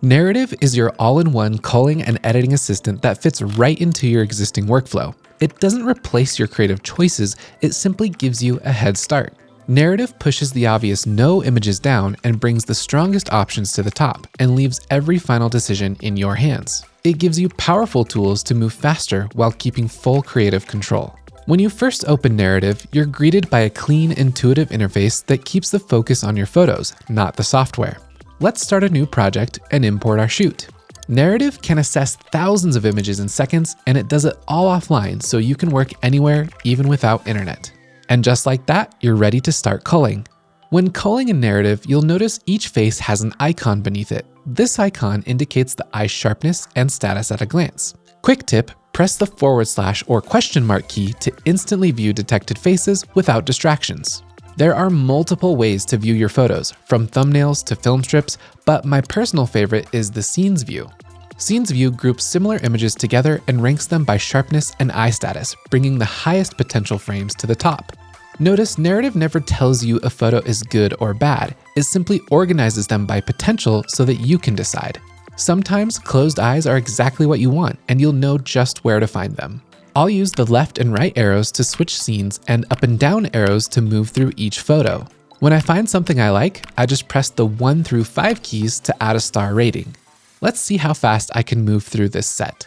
Narrative is your all-in-one culling and editing assistant that fits right into your existing workflow. It doesn't replace your creative choices, it simply gives you a head start. Narrative pushes the obvious no images down and brings the strongest options to the top and leaves every final decision in your hands. It gives you powerful tools to move faster while keeping full creative control. When you first open Narrative, you're greeted by a clean, intuitive interface that keeps the focus on your photos, not the software. Let's start a new project and import our shoot. Narrative can assess thousands of images in seconds, and it does it all offline so you can work anywhere, even without internet. And just like that, you're ready to start culling. When culling in Narrative, you'll notice each face has an icon beneath it. This icon indicates the eye's sharpness and status at a glance. Quick tip, press the / or question mark key to instantly view detected faces without distractions. There are multiple ways to view your photos, from thumbnails to film strips, but my personal favorite is the Scenes view. Scenes view groups similar images together and ranks them by sharpness and eye status, bringing the highest potential frames to the top. Notice Narrative never tells you a photo is good or bad, it simply organizes them by potential so that you can decide. Sometimes closed eyes are exactly what you want, and you'll know just where to find them. I'll use the left and right arrows to switch scenes and up and down arrows to move through each photo. When I find something I like, I just press the 1 through 5 keys to add a star rating. Let's see how fast I can move through this set.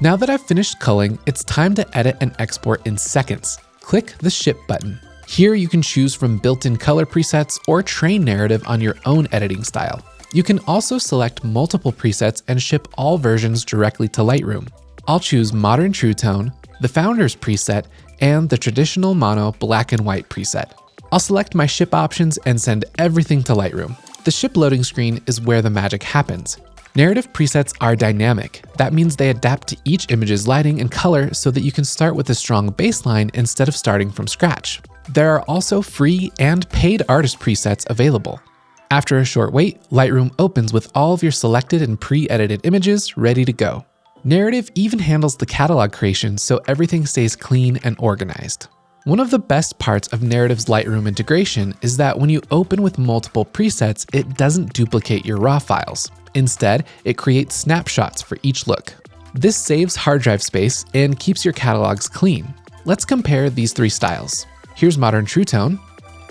Now that I've finished culling, it's time to edit and export in seconds. Click the Ship button. Here you can choose from built-in color presets or train Narrative on your own editing style. You can also select multiple presets and ship all versions directly to Lightroom. I'll choose Modern True Tone, the Founders preset, and the Traditional Mono Black and White preset. I'll select my ship options and send everything to Lightroom. The ship loading screen is where the magic happens. Narrative presets are dynamic. That means they adapt to each image's lighting and color so that you can start with a strong baseline instead of starting from scratch. There are also free and paid artist presets available. After a short wait, Lightroom opens with all of your selected and pre-edited images ready to go. Narrative even handles the catalog creation so everything stays clean and organized. One of the best parts of Narrative's Lightroom integration is that when you open with multiple presets, it doesn't duplicate your raw files. Instead, it creates snapshots for each look. This saves hard drive space and keeps your catalogs clean. Let's compare these 3 styles. Here's Modern True Tone,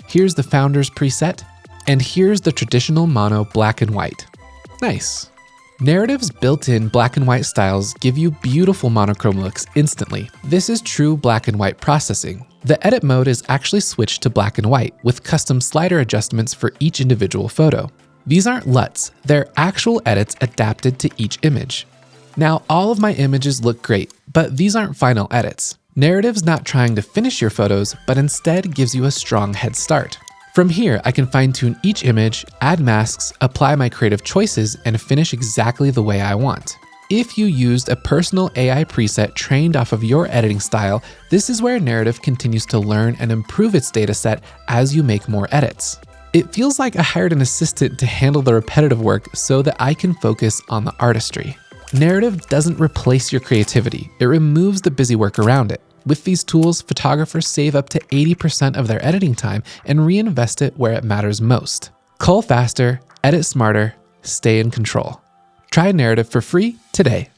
here's the Founders preset, and here's the Traditional Mono Black and White. Nice. Narrative's built-in black and white styles give you beautiful monochrome looks instantly. This is true black and white processing. The edit mode is actually switched to black and white with custom slider adjustments for each individual photo. These aren't LUTs, they're actual edits adapted to each image. Now, all of my images look great, but these aren't final edits. Narrative's not trying to finish your photos, but instead gives you a strong head start. From here, I can fine-tune each image, add masks, apply my creative choices, and finish exactly the way I want. If you used a personal AI preset trained off of your editing style, this is where Narrative continues to learn and improve its dataset as you make more edits. It feels like I hired an assistant to handle the repetitive work so that I can focus on the artistry. Narrative doesn't replace your creativity, it removes the busy work around it. With these tools, photographers save up to 80% of their editing time and reinvest it where it matters most. Cull faster, edit smarter, stay in control. Try Narrative for free today.